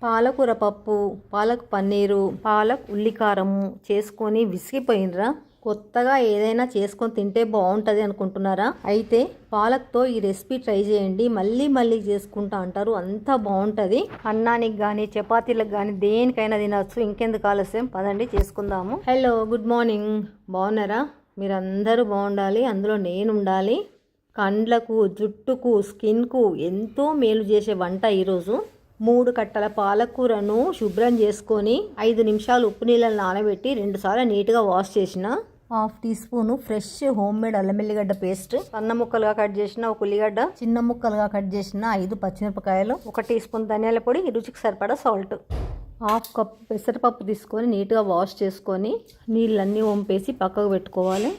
పాలకూర పప్పు, పాలక్ పన్నీరు, పాలక్ ఉల్లికారము చేసుకొని విసిగిపోయినరా? కొత్తగా ఏదైనా చేసుకొని తింటే బాగుంటుంది అనుకుంటున్నారా? అయితే పాలక్తో ఈ రెసిపీ ట్రై చేయండి. మళ్ళీ మళ్ళీ చేసుకుంటా అంటారు, అంతా బాగుంటుంది. అన్నానికి కానీ చపాతీలకు కానీ దేనికైనా తినచ్చు. ఇంకెందుకు ఆలస్యం, పదండి చేసుకుందాము. Hello, good morning. బాగున్నారా? మీరందరూ బాగుండాలి, అందులో నేను ఉండాలి. కండ్లకు, జుట్టుకు, స్కిన్కు ఎంతో మేలు చేసే వంట ఈరోజు. 3 కట్టల పాలకూరను శుభ్రం చేసుకొని 5 నిమిషాలు ఉప్పు నీళ్ళని నానబెట్టి 2 సార్లు నీట్గా వాష్ చేసిన. 1/2 tea spoon fresh home made అల్లం ఎల్లిగడ్డ పేస్ట్, సన్న ముక్కలుగా కట్ చేసిన 1 ఉల్లిగడ్డ, చిన్న ముక్కలుగా కట్ చేసిన 5 పచ్చిమిరపకాయలు, 1 టీ స్పూన్ ధనియాల పొడి, రుచికి సరిపడా సాల్ట్. 1/2 కప్ పెసరపప్పు తీసుకొని నీట్గా వాష్ చేసుకొని నీళ్ళన్నీ వంపేసి పక్కకు పెట్టుకోవాలి.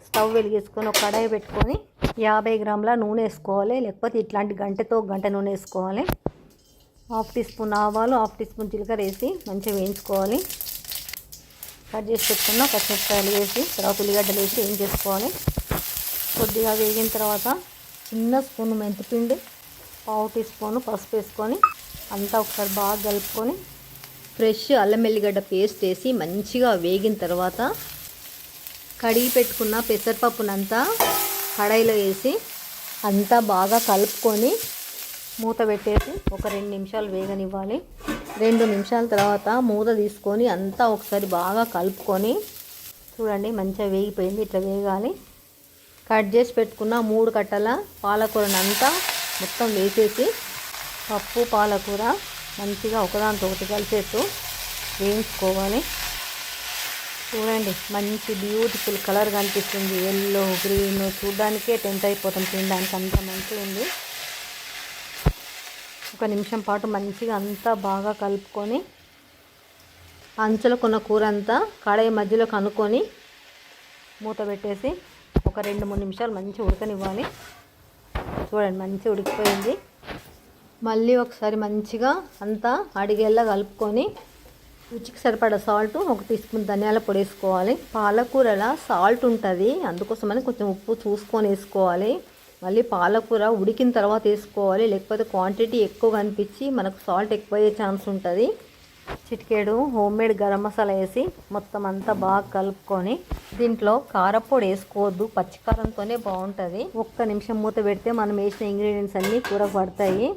స్టవ్ వెలిగించుకొని ఒక కడాయి పెట్టుకొని 50 గ్రాముల నూనె వేసుకోవాలి, లేకపోతే ఇట్లాంటి గంట నూనె వేసుకోవాలి. 1/2 టీ స్పూన్ ఆవాలు, 1/2 టీ స్పూన్ జీలకర్ర వేసి మంచిగా వేయించుకోవాలి. కట్ చేసి పెట్టుకున్న పచ్చిమిరపకాయలు వేసి తర్వాత ఉల్లిగడ్డలు వేసి ఏం చేసుకోవాలి. కొద్దిగా వేగిన తర్వాత చిన్న స్పూన్ మెంతిపిండి, 1/2 టీ స్పూన్ పసుపు వేసుకొని అంతా ఒకసారి బాగా కలుపుకొని ఫ్రెష్ అల్లం ఎల్లిగడ్డ పేస్ట్ వేసి మంచిగా వేగిన తర్వాత కడిగి పెట్టుకున్న పెసరపప్పునంతా కడాయిలో వేసి అంతా బాగా కలుపుకొని మూత పెట్టేసి ఒక 2 నిమిషాలు వేగనివ్వాలి. 2 నిమిషాల తర్వాత మూత తీసుకొని అంతా ఒకసారి బాగా కలుపుకొని చూడండి, మంచిగా వేగిపోయింది. ఇట్లా వేగాలి. కట్ చేసి పెట్టుకున్న 3 కట్టల పాలకూరనంతా మొత్తం వేసేసి పప్పు పాలకూర మంచిగా ఒకదానితో ఒకటి కలిసేట్టు వేయించుకోవాలి. చూడండి, మంచి బ్యూటిఫుల్ కలర్ కనిపిస్తుంది. ఎల్లో, గ్రీన్, చూడడానికే టెంప్ట్ అయిపోతాం తినడానికి, అంత మంచిగా ఉంది. 1 నిమిషం పాటు మంచిగా అంతా బాగా కలుపుకొని అంచులో కొన్న కూర అంతా కడాయి మధ్యలో కనుక్కొని మూత పెట్టేసి ఒక 2-3 నిమిషాలు మంచిగా ఉడకనివ్వాలి. చూడండి, మంచిగా ఉడికిపోయింది. మళ్ళీ ఒకసారి మంచిగా అంతా అడిగేలా కలుపుకొని రుచికి సరిపడా సాల్ట్, 1 టీ స్పూన్ ధనియాల పొడి వేసుకోవాలి. పాలకూరలో సాల్ట్ ఉంటుంది, అందుకోసమని కొంచెం ఉప్పు చూసుకొని వేసుకోవాలి. మళ్ళీ పాలకూర ఉడికిన తర్వాత వేసుకోవాలి, లేకపోతే క్వాంటిటీ ఎక్కువ కనిపించి మనకు సాల్ట్ ఎక్కువ అయ్యే ఛాన్స్ ఉంటుంది. చిటికేడు హోమ్ మేడ్ గరం మసాలా వేసి మొత్తం అంతా బాగా కలుపుకొని దీంట్లో కారపొడి వేసుకోవద్దు, పచ్చికారంతోనే బాగుంటుంది. 1 నిమిషం మూత పెడితే మనం వేసిన ఇంగ్రీడియంట్స్ అన్నీ కూరకు పడతాయి.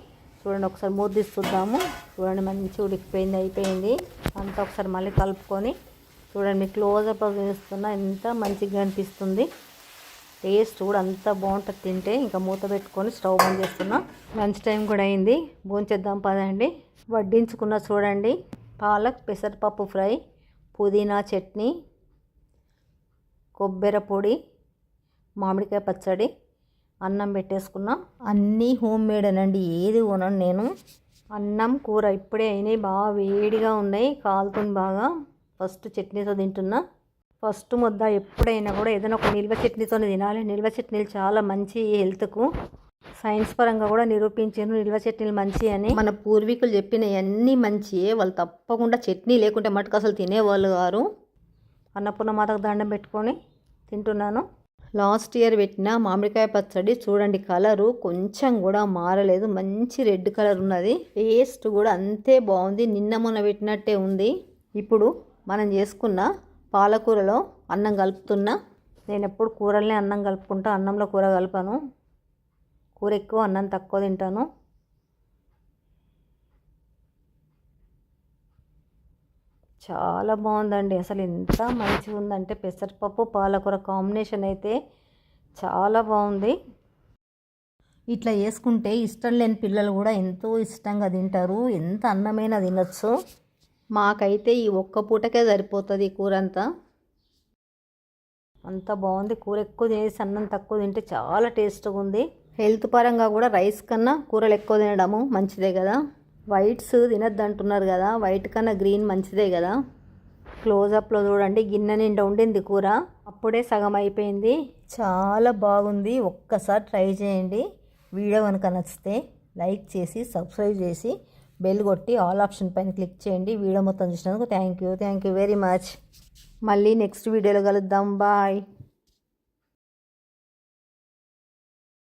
చూడండి, ఒకసారి మూత తీసి చూద్దాము. చూడండి, మంచి ఉడికిపోయింది, అయిపోయింది. అంతా ఒకసారి మళ్ళీ కలుపుకొని చూడండి, మీకు క్లోజప్ వేస్తున్నా ఎంత మంచిగా అనిపిస్తుంది. టేస్ట్ కూడా అంత బాగుంటుంది తింటే. ఇంకా మూత పెట్టుకొని స్టవ్ బంద్ చేస్తున్నా. లంచ్ టైం కూడా అయింది, భోంచేద్దాం పదండి. వడ్డించుకున్న చూడండి, పాలక్ పెసరపప్పు ఫ్రై, పుదీనా చట్నీ, కొబ్బరి పొడి, మామిడికాయ పచ్చడి, అన్నం పెట్టేసుకున్నా. అన్నీ హోమ్ మేడ్ అనండి, ఏది కొనను నేను. అన్నం కూర ఇప్పుడే అయినాయి, బాగా వేడిగా ఉన్నాయి, కాలుతుంది బాగా. ఫస్ట్ చట్నీతో తింటున్నా. ఫస్ట్ ముద్ద ఎప్పుడైనా కూడా ఏదైనా ఒక నిల్వ చట్నీతోనే తినాలి. నిల్వ చట్నీలు చాలా మంచి హెల్త్కు. సైన్స్ పరంగా కూడా నిరూపించారు నిల్వ చట్నీలు మంచి అని. మన పూర్వీకులు చెప్పినవి అన్నీ మంచియే, వాళ్ళు తప్పకుండా చట్నీ లేకుంటే మటుకు అసలు తినేవాళ్ళు గారు. అన్నపూర్ణ మాతకు దండం పెట్టుకొని తింటున్నాను. లాస్ట్ ఇయర్ పెట్టిన మామిడికాయ పచ్చడి చూడండి, కలరు కొంచెం కూడా మారలేదు, మంచి రెడ్ కలర్ ఉన్నది. టేస్ట్ కూడా అంతే బాగుంది, నిన్న మొన్న పెట్టినట్టే ఉంది. ఇప్పుడు మనం చేసుకున్న పాలకూరలో అన్నం కలుపుతున్నా. నేను ఎప్పుడు కూరలనే అన్నం కలుపుకుంటా, అన్నంలో కూర కలపను. కూర ఎక్కువ, అన్నం తక్కువ తింటాను. చాలా బాగుందండి, అసలు ఎంత మంచిగా ఉందంటే పెసరపప్పు పాలకూర కాంబినేషన్ అయితే చాలా బాగుంది. ఇట్లా చేసుకుంటే ఇష్టం లేని పిల్లలు కూడా ఎంతో ఇష్టంగా తింటారు, ఎంత అన్నమైనా తినచ్చు. మాకైతే ఈ ఒక్క పూటకే సరిపోతుంది కూర అంతా. అంత బాగుంది. కూర ఎక్కువ తినేసి అన్నం తక్కువ తింటే చాలా టేస్ట్గా ఉంది. హెల్త్ పరంగా కూడా రైస్ కన్నా కూరలు ఎక్కువ తినడము మంచిదే కదా. వైట్స్ తినద్దు అంటున్నారు కదా, వైట్ కన్నా గ్రీన్ మంచిదే కదా. క్లోజప్లో చూడండి, గిన్నె నిండా ఉండింది కూర, అప్పుడే సగం అయిపోయింది. చాలా బాగుంది, ఒక్కసారి ట్రై చేయండి. వీడియో కనుక నచ్చితే లైక్ చేసి సబ్స్క్రైబ్ చేసి బెల్ కొట్టి ఆల్ ఆప్షన్ పైన క్లిక్ చేయండి. వీడియో మొత్తం చూసినందుకు థ్యాంక్ యూ వెరీ మచ్. మళ్ళీ నెక్స్ట్ వీడియోలో కలుద్దాం. బాయ్.